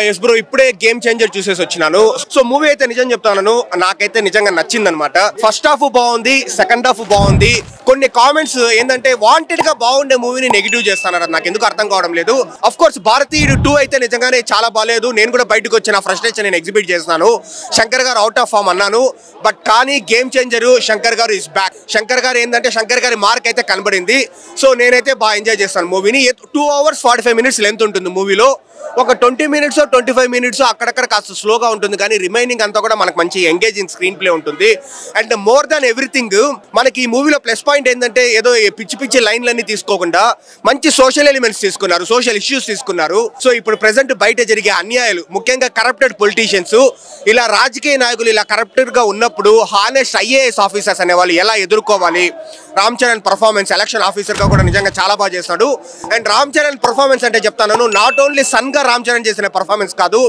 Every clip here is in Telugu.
ఎస్ బ్రో, ఇప్పుడే గేమ్ చేంజర్ చూసేసి వచ్చినాను. సో మూవీ అయితే నిజం చెప్తాను, నాకైతే నిజంగా నచ్చింది అనమాట. ఫస్ట్ హాఫ్ బాగుంది, సెకండ్ హాఫ్ బాగుంది. కొన్ని కామెంట్స్ ఏంటంటే వాంటెడ్ గా బాగుండే మూవీని నెగిటివ్ చేస్తున్నారు, నాకు ఎందుకు అర్థం కావడం లేదు. అఫ్ కోర్స్ భారతీయుడు 2 అయితే నిజంగానే చాలా బాగాలేదు. నేను కూడా బయటకు వచ్చిన ఫ్రస్ట్రేషన్ నేను ఎగ్జిబిట్ చేస్తున్నాను. శంకర్ గారు అవుట్ ఆఫ్ ఫామ్ అన్నాను, బట్ కానీ గేమ్ చేంజర్ శంకర్ గారు ఇస్ బ్యాక్. శంకర్ గారు ఏంటంటే శంకర్ గారి మార్క్ అయితే కనబడింది. సో నేనైతే బాగా ఎంజాయ్ చేస్తాను మూవీని. 2 hours 45 minutes లెంత్ ఉంటుంది మూవీలో. ఒక 20 minutes 25 minutes అక్కడక్కడ కాస్త స్లోగా ఉంటుంది, కానీ రిమైనింగ్ అంతా కూడా మనకు మంచి ఎంగేజింగ్ స్క్రీన్ ప్లే ఉంటుంది. అండ్ మోర్ దాన్ ఎవ్రీథింగ్ మనకి ఈ మూవీలో ప్లస్ పాయింట్ ఏంటంటే ఏదో పిచ్చి పిచ్చి లైన్లన్నీ తీసుకోకుండా మంచి సోషల్ ఎలిమెంట్స్ తీసుకున్నారు, సోషల్ ఇష్యూస్ తీసుకున్నారు. సో ఇప్పుడు ప్రెసెంట్ బయట జరిగే అన్యాయాలు, ముఖ్యంగా కరప్టెడ్ పొలిటీషియన్స్, ఇలా రాజకీయ నాయకులు ఇలా కరప్టెడ్ గా ఉన్నప్పుడు హానెస్ట్ IAS ఆఫీసర్స్ అనే వాళ్ళు ఎలా ఎదుర్కోవాలి. Ram Charan performance election officer గా కూడా నిజంగా చాలా బాగా చేస్తాడు. అండ్ రామ్ చరణ్ పర్ఫార్మెన్స్ అంటే చెప్తాను, నాట్ ఓన్లీ సన్ గా రామ్ చరణ్ చేసిన పర్ఫార్మెన్స్ కాదు,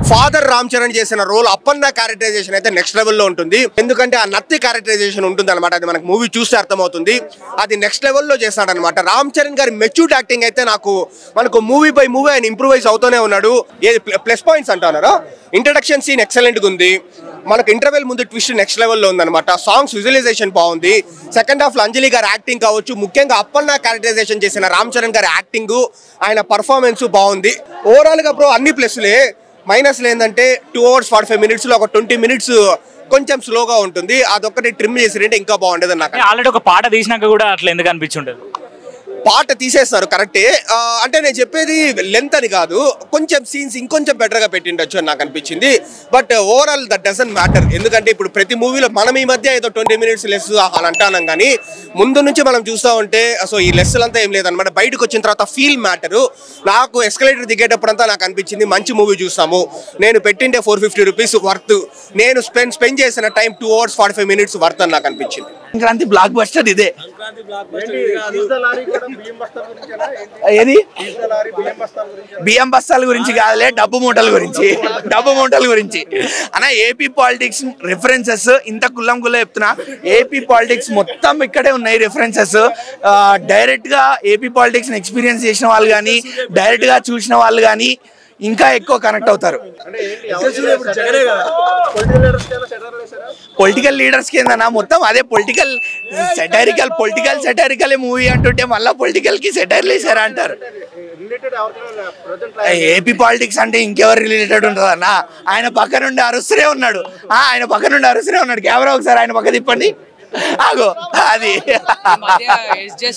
ఫాదర్ రామ్ చరణ్ చేసిన రోల్ అప్పన్న క్యారెక్టరైజేషన్ అయితే నెక్స్ట్ లెవెల్లో ఉంటుంది. ఎందుకంటే ఆ నత్తి క్యారెక్టరైజేషన్ ఉంటుంది అనమాట, అది మనకు మూవీ చూస్తే అర్థమవుతుంది. అది నెక్స్ట్ లెవెల్లో చేస్తాడు అనమాట. రామ్ చరణ్ గారి మెచ్యూర్డ్ యాక్టింగ్ అయితే మనకు మూవీ బై మూవీ ఆయన ఇంప్రూవైజ్ అవుతూనే ఉన్నాడు. ప్లస్ పాయింట్స్ అంటున్నారా, ఇంట్రడక్షన్ సీన్ ఎక్సలెంట్ గా ఉంది. మనకు ఇంటర్వెల్ ముందు ట్విస్ట్ నెక్స్ట్ లెవెల్లో ఉందన్నమాట. సాంగ్స్ విజువలైజేషన్ బాగుంది. సెకండ్ హాఫ్ లో అంజలి గారి యాక్టింగ్ కావచ్చు, ముఖ్యంగా అప్పన్న క్యారెక్టరైజేషన్ చేసిన రామ్ చరణ్ గారి యాక్టింగ్, ఆయన పర్ఫార్మెన్స్ బాగుంది. ఓవరాల్ గా బ్రో అన్ని ప్లస్లే. మైనస్లు ఏంటంటే 2 hours 45 minutes లో ఒక 20 minutes కొంచెం స్లోగా ఉంటుంది. అదొక్కటి ట్రిమ్ చేసిరంటే ఇంకా బాగుండేది. నాకు ఆల్రెడీ ఒక పాట తీసినాక కూడా అట్లా ఎందుకు అనిపించుంటది? పాట తీసేస్తారు కరెక్టే, అంటే నేను చెప్పేది లెంత్ అని కాదు, కొంచెం సీన్స్ ఇంకొంచెం బెటర్గా పెట్టిండొచ్చు అని నాకు అనిపించింది. But overall that doesn't matter. ఎందుకంటే ఇప్పుడు ప్రతి మూవీలో మనం ఈ మధ్య ఏదో 20 minutes లెస్ అని అంటానం, కానీ ముందు నుంచి మనం చూస్తూ ఉంటే సో ఈ లెస్లంతా ఏం లేదనమాట. బయటకు వచ్చిన తర్వాత ఫీల్ మ్యాటరు. నాకు ఎస్కలేటర్ దిగేటప్పుడంతా నాకు అనిపించింది మంచి మూవీ చూస్తాము. నేను పెట్టిండే 450 rupees వర్త్, నేను స్పెండ్ చేసిన టైం 2 hours 45 minutes వర్త్ అని నాకు అనిపించింది. సంక్రాంతి బ్లాక్ బస్టర్ ఇదే. ఏది బియ్యం బస్తాల గురించి కాదులే, డబ్బు మూటల గురించి అన్న. ఏపీ పాలిటిక్స్ రిఫరెన్సెస్ ఇంత కుల్లం చెప్తున్నా. ఏపీ పాలిటిక్స్ మొత్తం ఇక్కడే ఉన్నాయి రిఫరెన్సెస్. డైరెక్ట్ గా ఏపీ పాలిటిక్స్ ఎక్స్పీరియన్స్ చేసిన వాళ్ళు కానీ, డైరెక్ట్ గా చూసిన వాళ్ళు కానీ ఇంకా ఎక్కువ కనెక్ట్ అవుతారు. పొలిటికల్ లీడర్స్ కిందనా మొత్తం అదే పొలిటికల్ సెటైరికల్ మూవీ అంటుంటే మళ్ళీ పొలిటికల్ కి సెటైర్లు వేసారా అంటారు. ఏపీ పాలిటిక్స్ అంటే ఇంకెవరు రిలేటెడ్ ఉంటుందన్నా? ఆయన పక్క నుండి అరుస్తూనే ఉన్నాడు. కెమెరా ఒకసారి ఆయన పక్క తిప్పండి. అది ఎస్జే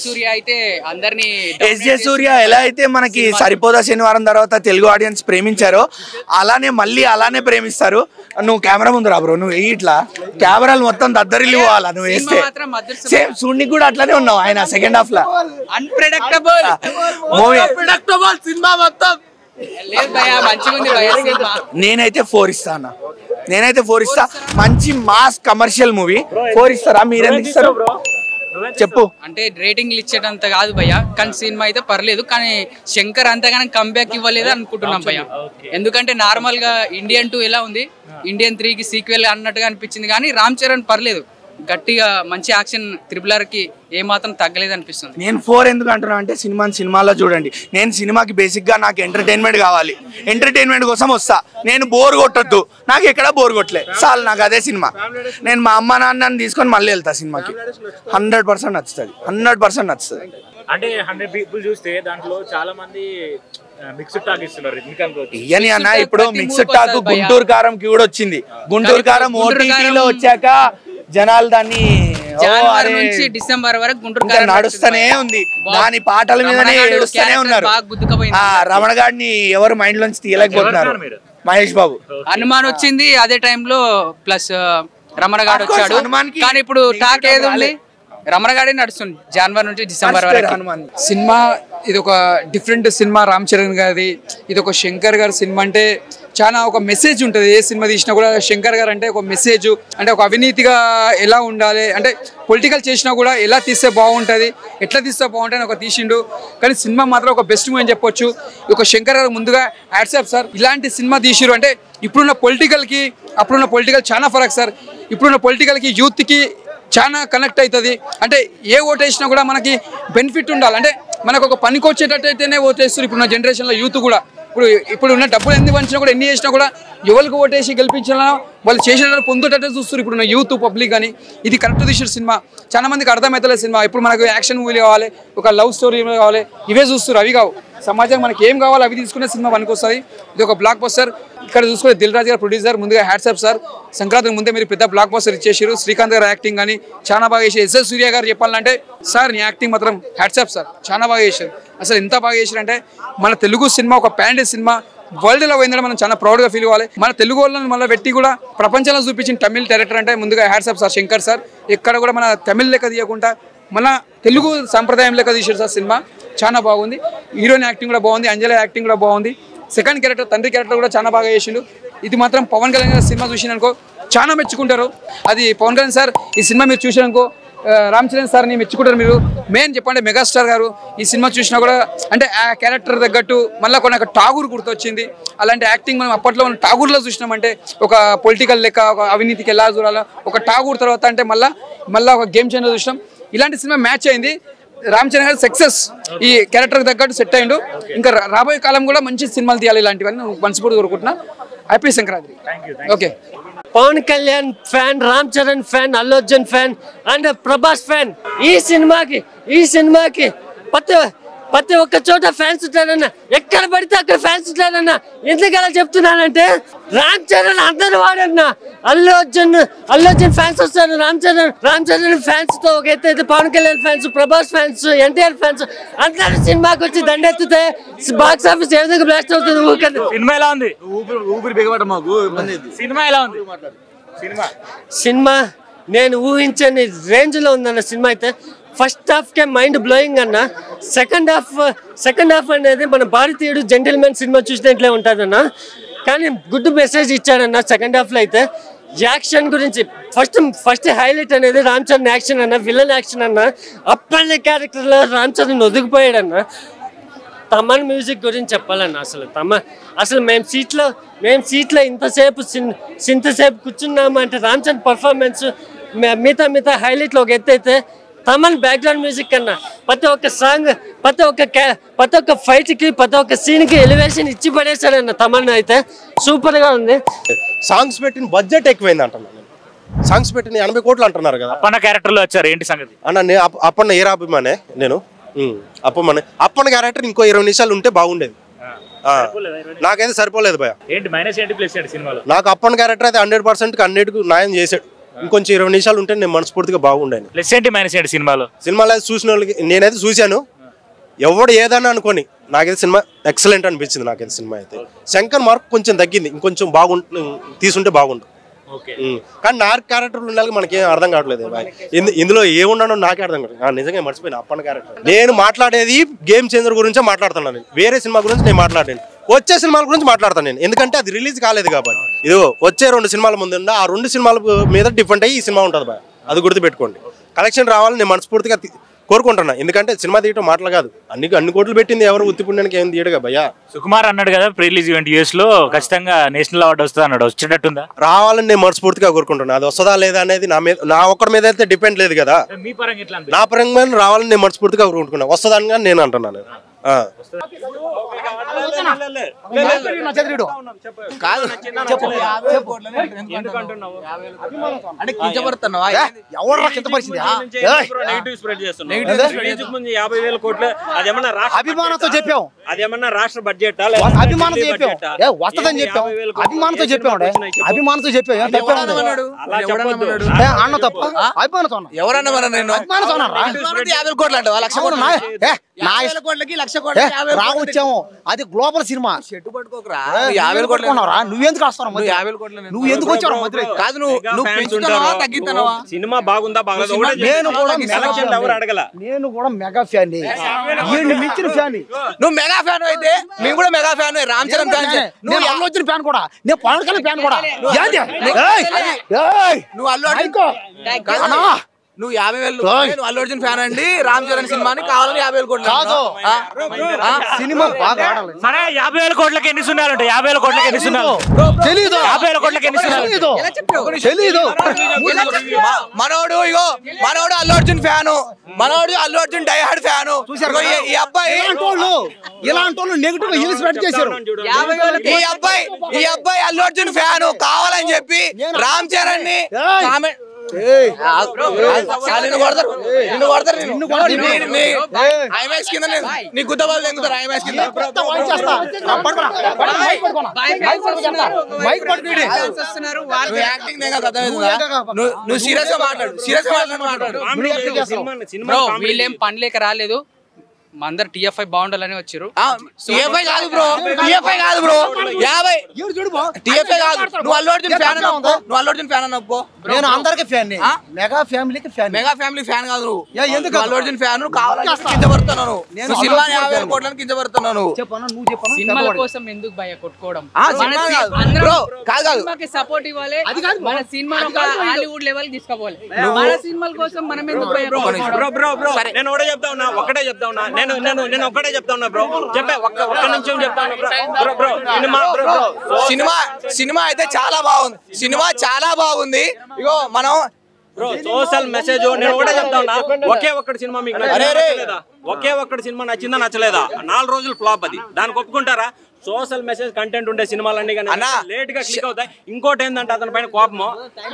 సూర్య ఎలా అయితే మనకి సరిపోదా శనివారం తర్వాత తెలుగు ఆడియన్స్ ప్రేమించారో అలానే ప్రేమిస్తారు. నువ్వు కెమెరా ముందు రా బ్రో, నువ్వు ఇట్లా కెమెరాలు మొత్తం దద్దరిల్లి పోవాలా నువ్వు వేస్తే. సేమ్ చూడనికి కూడా అట్లానే ఉన్నావు ఆయన సెకండ్ హాఫ్ లా. అన్ప్రెడిక్టబుల్ మూవీ, సినిమా మొత్తం. నేనైతే 4 ఇస్తాను. మంచి మాస్ కమర్షియల్ మూవీ 4 ఇస్తారా? మీరెందుకు ఇస్తారు చెప్పు. అంటే రేటింగ్లు ఇచ్చేటంత కాదు భయ్య, కానీ సినిమా అయితే పర్లేదు. కానీ శంకర్ అంతగానే కంబ్యాక్ ఇవ్వలేదు అనుకుంటున్నాం భయ్య. ఎందుకంటే నార్మల్ గా ఇండియన్ 2 ఎలా ఉంది, ఇండియన్ 3కి సీక్వెల్ అన్నట్టుగా అనిపించింది. కానీ రామ్ చరణ్ పర్లేదు, గట్టిగా మంచి యాక్షన్. RRR కి ఏమాత్రం తగ్గలేదు అనిపిస్తుంది. నేను 4 ఎందుకు అంటున్నా అంటే సినిమాలో చూడండి, నేను సినిమాకి బేసిక్ గా నాకు ఎంటర్టైన్మెంట్ కావాలి. ఎంటర్టైన్మెంట్ కోసం వస్తా. నేను బోర్ కొట్టొద్దు, నాకు ఎక్కడ బోర్ కొట్టలే చాలు, నాకు అదే సినిమా. నేను మా అమ్మ నాన్నని తీసుకొని మళ్ళీ వెళ్తా సినిమాకి. 100% నచ్చుతుంది. అంటే 100 people చూస్తే దాంట్లో చాలా మంది మిక్స్డ్ టాక్ ఇస్తున్నారు. ఇయని అన్న ఇప్పుడు మిక్స్డ్ టాక్ గుంటూరు కారంకి కూడా వచ్చింది. గుంటూరు కారం OTTలో వచ్చాక జనాలు దాన్ని నుంచి డిసెంబర్ వరకు గుంటూరు నడుస్తూనే ఉంది. దాని పాటల మీదనే ఏడుస్తూనే ఉన్నారు. రమణ గారిని ఎవరు మైండ్ లోంచి తీయలేకపోతున్నారు. మహేష్ బాబు హనుమాన్ వచ్చింది అదే టైంలో, ప్లస్ రమణ గారు వచ్చాడు. కానీ ఇప్పుడు టాక్ ఏది ఉంది, రమణ గారి నడుస్తుంది జనవరి నుంచి డిసెంబర్ వరకు. సినిమా ఇది ఒక డిఫరెంట్ సినిమా రామ్ చరణ్ గారిది. ఇది ఒక శంకర్ గారి సినిమా. అంటే చాలా ఒక మెసేజ్ ఉంటుంది. ఏ సినిమా తీసినా కూడా శంకర్ గారు అంటే ఒక మెసేజ్, అంటే ఒక అవినీతిగా ఎలా ఉండాలి, అంటే పొలిటికల్ చేసినా కూడా ఎలా తీస్తే బాగుంటుంది, ఎట్లా తీస్తే బాగుంటుంది అని ఒక తీసిండు. కానీ సినిమా మాత్రం ఒక బెస్ట్ మూవీ అని చెప్పొచ్చు. ఒక శంకర్ గారు ముందుగా హ్యాట్సాప్ సార్, ఇలాంటి సినిమా తీసిరు అంటే ఇప్పుడున్న పొలిటికల్కి అప్పుడున్న పొలిటికల్ చాలా ఫరక్ సార్. ఇప్పుడున్న పొలిటికల్కి యూత్కి చాలా కనెక్ట్ అవుతుంది. అంటే ఏ ఓటు వేసినా కూడా మనకి బెనిఫిట్ ఉండాలి. అంటే మనకు ఒక పనికి వచ్చేటట్టయితేనే ఓటేస్తారు ఇప్పుడున్న జనరేషన్లో యూత్ కూడా. ఇప్పుడు ఉన్న డబ్బులు ఎన్ని పంచినా కూడా ఎన్ని చేసినా కూడా ఎవరికి ఓటేసి గెలిపించినా వాళ్ళు చేసిన పొందుటట్టు చూస్తారు ఇప్పుడు యూత్ పబ్లిక్ కానీ. ఇది కరెక్ట్ తీసిన సినిమా, చాలా మందికి అర్థమవుతలేదు సినిమా. ఇప్పుడు మనకు యాక్షన్ మూవీలు కావాలి, ఒక లవ్ స్టోరీ కావాలి, ఇవే చూస్తారు, అవి కావు. సమాజం మనకి ఏం కావాలో అవి తీసుకునే సినిమా పనికి వస్తుంది. ఇది ఒక బ్లాక్ బస్టర్. ఇక్కడ చూసుకునే దిల్ రాజు గారు ప్రొడ్యూసర్, ముందుగా హ్యాట్సాప్ సార్. సంక్రాంతికి ముందే మీరు పెద్ద బ్లాక్ బస్టర్ ఇచ్చేసారు. శ్రీకాంత్ గారు యాక్టింగ్ కానీ చాలా బాగా చేశారు. ఎస్ఎస్ సూర్య గారు చెప్పాలంటే సార్ నీ యాక్టింగ్ మాత్రం హ్యాట్సాప్ సార్, చాలా బాగా చేశారు. అసలు ఎంత బాగా చేశారంటే మన తెలుగు సినిమా ఒక ప్యాండెడ్ సినిమా వరల్డ్లో పోయిందంటే మనం చాలా ప్రౌడ్గా ఫీల్ కావాలి. మన తెలుగు వాళ్ళని మళ్ళీ పెట్టి కూడా ప్రపంచంలో చూపించిన తమిళ డైరెక్టర్ అంటే ముందుగా హ్యాట్సాప్ సార్ శంకర్ సార్. ఇక్కడ కూడా మన తమిళ లెక్క తీయకుండా మన తెలుగు సాంప్రదాయం లెక్క తీసారు సార్ సినిమా, చాలా బాగుంది. హీరోయిన్ యాక్టింగ్ కూడా బాగుంది, అంజలి యాక్టింగ్ కూడా బాగుంది. సెకండ్ క్యారెక్టర్ తండ్రి క్యారెక్టర్ కూడా చాలా బాగా చేసిండు. ఇది మాత్రం పవన్ కళ్యాణ్ గారి సినిమా చూసిననుకో చాలా మెచ్చుకుంటారు. అది పవన్ కళ్యాణ్ సార్ ఈ సినిమా మీరు చూసినానుకో రామ్ చరణ్ సార్ని మెచ్చుకుంటారు మీరు. మెయిన్ చెప్పండి మెగాస్టార్ గారు ఈ సినిమా చూసినా కూడా అంటే ఆ క్యారెక్టర్ తగ్గట్టు మళ్ళీ కొన్ని ఠాగూర్ గుర్తొచ్చింది. అలాంటి యాక్టింగ్ మనం అప్పట్లో మనం ఠాగూర్లో చూసినామంటే ఒక పొలిటికల్ లెక్క, ఒక అవినీతికి ఎలా చూడాలో ఒక ఠాగూర్ తర్వాత అంటే మళ్ళీ ఒక గేమ్ చేంజర్ చూసినాం. ఇలాంటి సినిమా మ్యాచ్ అయింది. రామ్ చరణ్ గారు సక్సెస్, ఈ క్యారెక్టర్ తగ్గట్టు సెట్ అయ్యిండు. ఇంకా రాబోయే కాలం కూడా మంచి సినిమాలు తీయాలి, ఇలాంటివన్నీ మనస్ఫూర్తిగా కోరుకుంటున్నా. Happy Sankranti. Okay. Pawan Kalyan fan, Ram Charan fan, Allu Arjun fan and Prabhas fan. ఈ సినిమాకి ప్రతి ఒక్క చోట ఫ్యాన్స్ ఉంటారన్న, ఎక్కడ పడితే అక్కడ ఫ్యాన్స్ ఉంటారన్న. ఎందుకలా చెప్తున్నానంటే రామ్ చరణ్ అందరు వాడన్నా, అల్లు అర్జున్ ఫ్యాన్స్ వస్తారు. రామ్ చరణ్ ఫ్యాన్స్ తో ఒక ఎత్తైతే Pawan Kalyan fans, Prabhas fans, NTR fans అందరు సినిమాకి వచ్చి దండెత్తితే బాక్స్ ఆఫీస్ ఏ విధంగా బ్లాస్ట్ అవుతుంది. సినిమా ఎలా ఉంది? సినిమా నేను ఊహించని రేంజ్ లో ఉందన్న సినిమా అయితే. ఫస్ట్ హాఫ్ కే మైండ్ బ్లోయింగ్ అన్న. సెకండ్ హాఫ్ అనేది మన భారతీయుడు జెంటిల్మెన్ సినిమా చూసినట్లే ఉంటుందన్న. కానీ గుడ్ మెసేజ్ ఇచ్చాడన్న సెకండ్ హాఫ్ లో అయితే. యాక్షన్ గురించి ఫస్ట్ హైలైట్ అనేది రామ్ చరణ్ యాక్షన్ అన్న, విలన్ యాక్షన్ అన్న. అప్పటి క్యారెక్టర్ లో రామ్ చరణ్ ఒదిగిపోయాడన్న. తమన్ మ్యూజిక్ గురించి చెప్పాలన్న. అసలు మేము సీట్లో ఇంతసేపు కూర్చున్నాము అంటే రామ్ చరణ్ పర్ఫార్మెన్స్ మిగతా హైలైట్లో ఒక ఎత్తు అయితే తమన్ బ్యాక్గ్రౌండ్ మ్యూజిక్ కన్నా ప్రతి ఒక్క సాంగ్, ప్రతి ఒక్క ఫైట్ కి, ప్రతి ఒక్క సీన్ కి ఎలివేషన్ ఇచ్చి పడేశాడన్న. తమన్ అయితే సూపర్ గా ఉంది. సాంగ్స్ పెట్టిన బడ్జెట్ ఎక్కువైంది అంటున్నాను. సాంగ్స్ పెట్టిన 80 కోట్లు అంటున్నారు కదా. అప్పన్న క్యారెక్టర్ లో వచ్చారు, ఏంటి సంగతి అన్న? అప్పన్న ఏరాభిమానే నేను. అప్పన్న క్యారెక్టర్ ఇంకో 20 నిమిషాలు ఉంటే బాగుండేది. నాకైతే సరిపోలేదు భయ. ఏంటి మైనస్ ఏంటి ప్లస్ ఏంటి సినిమాలో? నాకు అప్పన్న క్యారెక్టర్ అయితే 100% అన్నిటికి న్యాయం చేశాడు. ఇంకొంచెం 20 నిమిషాలు ఉంటే నేను మనస్ఫూర్తిగా బాగుండేది. ప్లస్ ఏంటి మైనస్ ఏంటి సినిమాలో అయితే చూసిన వాళ్ళకి నేనైతే చూశాను, ఎవడు ఏదన్నా అనుకోని నాకైతే సినిమా ఎక్సలెంట్ అనిపించింది. నాకైతే సినిమా అయితే శంకర్ మార్క్ కొంచెం తగ్గింది, ఇంకొంచెం తీసుంటే బాగుండు. కానీ నా క్యారెక్టర్లు ఉండాలి మనకేం అర్థం కావట్లేదు. ఇందులో ఏమున్నానో నాకే అర్థం కావట్లేదు. నిజంగా మర్చిపోయినా అప్పన్న క్యారెక్టర్. నేను మాట్లాడేది గేమ్ చేంజర్ గురించే మాట్లాడుతున్నాను. వేరే సినిమా గురించి నేను మాట్లాడాను. వచ్చే సినిమాల గురించి మాట్లాడతాను నేను, ఎందుకంటే అది రిలీజ్ కాలేదు కాబట్టి. ఇది వచ్చే 2 సినిమాల ముందు ఆ 2 సినిమాల మీద డిఫరెంట్ అయ్యి ఈ సినిమా ఉంటుంది బాయ్, అది గుర్తుపెట్టుకోండి. కలెక్షన్ రావాలని నేను మనస్ఫూర్తిగా కోరుకుంటున్నా. ఎందుకంటే సినిమా తీయటం మాటలు కాదు, అన్ని కోట్లు పెట్టింది ఎవరు ఉత్తిపుణ్యానికి ఏం తీయడుగా భయ్యా. సుకుమార్ అన్నాడు కదా ప్రీ రిలీజ్ ఈవెంట్ యూఎస్ లో ఖచ్చితంగా నేషనల్ అవార్డు వస్తుంది అన్నాడు, వచ్చేటట్టుందా? రావాలని నేను మనస్ఫూర్తిగా కోరుకుంటున్నా. అది వస్తుందా లేదా అనేది నా ఒక్కడి మీద అయితే డిపెండ్ లేదు కదా. నా పరంగా రావాలని నేను మనస్ఫూర్తిగా కోరుకుంటున్నా. వస్తుందని కానీ నేను అంటున్నాను. అభిమానంతో చెప్పాం, అదేమన్నా రాష్ట్ర బడ్జెట్ అభిమానంతో చెప్పాం, వస్తుందని చెప్పాం, అభిమానంతో చెప్పాం, అభిమానంతో చెప్పాం. అన్న తప్ప అభిమానంతో ఎవరన్నా రావచ్చాము. అది గ్లోబల్ సినిమా. నువ్వెందుకు వస్తావు? నువ్వు ఎందుకు వచ్చావు మధ్య? కాదు నువ్వు సినిమా బాగుందా బాగలేదు నేను కూడా మెగా ఫ్యాన్, మించిన ఫ్యాన్. నువ్వు మెగా ఫ్యాన్ అయితే మేము కూడా mega fan, Ram Charan fan. నువ్వు అల్లు అర్జున్ ఫ్యాన్ కూడా, నేను పవన్ కళ్యాణ్ ఫ్యాన్ కూడా. నువ్వు అల్లు నువ్వు 50,000 నువ్వు అల్లు అర్జున్ ఫ్యాన్ అండి రామ్ చరణ్ సినిమాని కావాలని 50,000 కోట్లు కాదు సినిమా బాగా ఆడాలి సరే 50,000 కోట్లకి ఎన్ని సున్నాలు ఉంటాయి 50,000 కోట్లకి ఎన్ని సున్నాలు తెలీదు 50,000 కోట్లకి ఎన్ని సున్నాలు తెలీదు మనోడు మనోడు అల్లు అర్జున్ ఫ్యాను మనోడు Allu Arjun die hard fan ఈ అబ్బాయి ఇలాంటి వాళ్ళు నెగిటివ్ హిల్ స్ప్రెడ్ చేశారు ఈ అబ్బాయి అల్లు అర్జున్ ఫ్యాను కావాలని చెప్పి రామ్ చరణ్ ని నువ్వు సీరియస్ గా మాట్లాడు వీళ్ళేం పని లేక రాలేదు అందరు టిఎఫ్ఐ బాగుండాలని వచ్చారు టిఎఫ్ఐ కాదు బ్రో 50 టిఎఫ్ఐ కాదు నువ్వు అల్లు అర్జున్ ఫ్యాన్ నువ్వు అల్లు అర్జున్ ఫ్యాన్ అన్నప్పో నేను అందరికి ఫ్యాన్ మెగా ఫ్యామిలీకి ఫ్యాన్ మెగా ఫ్యామిలీ ఫ్యాన్ కాదు నువ్వు ఎందుకు అల్లు అర్జున్ ఫ్యాన్ కావాలని కించబడుతున్నాను నేను సినిమా 50,000 కోట్లని కించబడుతున్నాను నువ్వు చెప్పను సినిమాల కోసం ఎందుకు భయ కొట్టుకోవడం బ్రో కాదు సినిమాకి సపోర్ట్ ఇవ్వాలి మన సినిమా హాలీవుడ్ లెవెల్ తీసుకుపోవాలి మన సినిమాల కోసం మనం ఎందుకు భయ బ్రో నేను ఒకటే చెప్తా ఉన్నా నేను ఒక్కటే చెప్తా ఉన్నా బ్రో చెప్పే ఒక్క నిమిషం చెప్తా ఉన్నా బ్రో సినిమా అయితే చాలా బాగుంది సినిమా చాలా బాగుంది ఇగో మనం బ్రో సోషల్ మెసేజ్ నేను ఒకటే చెప్తా ఉన్నా ఒకే ఒక్కటి సినిమా మీకు నచ్చలేదా ఒకే ఒక్కటి సినిమా నచ్చిందా నచ్చలేదా 4 రోజులు ఫ్లాప్ అది దానికి ఒప్పుకుంటారా సోషల్ మెసేజ్ కంటెంట్ ఉండే సినిమాలన్నీ కానీ లేట్ గా క్లిక్ అవుతాయి ఇంకోటి ఏంటంటే అతని పైన కోపము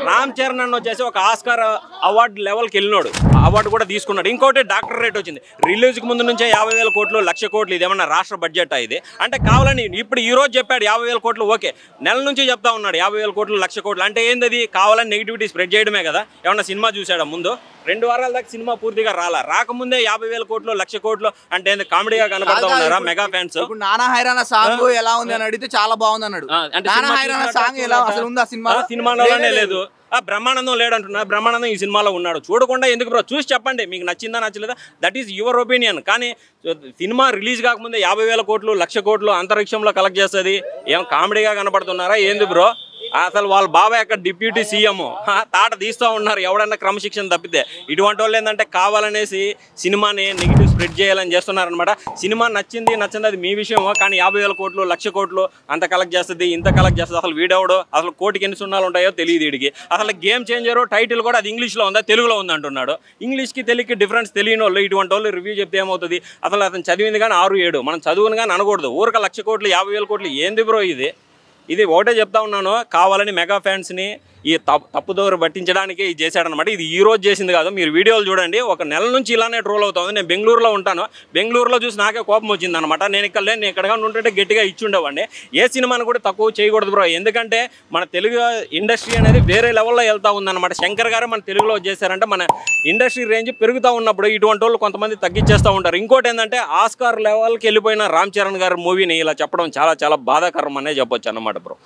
రామ్ చరణ్ అన్న వచ్చేసి ఒక ఆస్కార్ అవార్డు లెవెల్కి వెళ్ళినాడు అవార్డు కూడా తీసుకున్నాడు ఇంకోటి డాక్టర్ రేట్ వచ్చింది రిలీజ్ కి ముందు నుంచే 50,000 కోట్లు 1,00,000 కోట్లు ఇదేమన్నా రాష్ట్ర బడ్జెట్ ఇది అంటే కావాలని ఇప్పుడు ఈ రోజు చెప్పాడు 50,000 కోట్లు ఓకే నెల నుంచి చెప్తా ఉన్నాడు 50,000 కోట్లు 1,00,000 కోట్లు అంటే ఏంది కావాలని నెగిటివిటీ స్ప్రెడ్ చేయడమే కదా ఏమన్నా సినిమా చూసాడా ముందు 2 వారాల దాకా సినిమా పూర్తిగా రాకముందే 50,000 కోట్లు 1,00,000 కోట్లు అంటే కామెడీగా కనపడతా ఉన్నారా మెగా ఫ్యాన్స్ ఇప్పుడు నానా హైరానా సాంగ్ ఎలా ఉంది అని అడిగితే చాలా బాగుంది అన్నాడు నానా హైరానా సాంగ్ ఎలా అసలు ఉందా సినిమాలోనే లేదు బ్రహ్మానందం లేడంటున్నా బ్రహ్మానందం ఈ సినిమాలో ఉన్నాడు చూడకుండా ఎందుకు బ్రో చూసి చెప్పండి మీకు నచ్చిందా నచ్చలేదా దట్ ఈస్ యువర్ ఒపీనియన్ కానీ సినిమా రిలీజ్ కాకముందే 50,000 కోట్లు 1,00,000 కోట్లు అంతరిక్షంలో కలెక్ట్ చేస్తుంది ఏం కామెడీగా కనపడుతున్నారా ఏంది బ్రో అసలు వాళ్ళ బాబాయ్ అక్కడ డిప్యూటీ సీఎం తాట తీస్తూ ఉన్నారు ఎవడన్నా క్రమశిక్షణ తప్పితే ఇటువంటి వాళ్ళు ఏంటంటే కావాలనేసి సినిమాని నెగిటివ్ స్ప్రెడ్ చేయాలని చేస్తున్నారనమాట సినిమా నచ్చింది అది మీ విషయం కానీ 50,000 కోట్లు 1,00,000 కోట్లు అంత కలెక్ట్ చేస్తుంది ఇంత కలెక్ట్ చేస్తుంది అసలు వీడెవడో అసలు కోటికి ఎన్ని సున్నాలు ఉంటాయో తెలియదు వీడికి అసలు గేమ్ చేంజర్ టైటిల్ కూడా అది ఇంగ్లీష్లో ఉందా తెలుగులో ఉంది అంటున్నాడు ఇంగ్లీష్కి తెలుగుకి డిఫరెన్స్ తెలియని వాళ్ళు ఇటువంటి వాళ్ళు రివ్యూ చెప్తే ఏమవుతుంది అసలు అతను చదివింది కానీ 6-7 మనం చదువుని కానీ అనకూడదు ఊరక 1,00,000 కోట్లు 50,000 కోట్లు ఏంది బ్రో ఇది ఒకటే చెప్తా ఉన్నాను కావాలని మెగా ఫ్యాన్స్ని ఈ తప్పుదోరు పట్టించడానికి ఇది చేశాడనమాట ఇది ఈ రోజు చేసింది కాదు మీరు వీడియోలు చూడండి ఒక నెల నుంచి ఇలానే ట్రోల్ అవుతుంది నేను బెంగళూరులో ఉంటాను బెంగళూరులో చూసి నాకే కోపం వచ్చిందనమాట నేను ఇక్కడ ఉంటుంటే గట్టిగా ఇచ్చుండేవాడిని ఏ సినిమాను కూడా తక్కువ చేయకూడదు బ్రో ఎందుకంటే మన తెలుగు ఇండస్ట్రీ అనేది వేరే లెవెల్లో వెళ్తూ ఉందన్నమాట శంకర్ గారు మన తెలుగులో చేశారంటే మన ఇండస్ట్రీ రేంజ్ పెరుగుతూ ఉన్నప్పుడు ఇటువంటి వాళ్ళు కొంతమంది తగ్గించేస్తూ ఉంటారు ఇంకోటి ఏంటంటే ఆస్కార్ లెవెల్కి వెళ్ళిపోయిన రామ్ చరణ్ గారి మూవీని ఇలా చెప్పడం చాలా చాలా బాధాకరం అనే చెప్పొచ్చు అన్నమాట బ్రో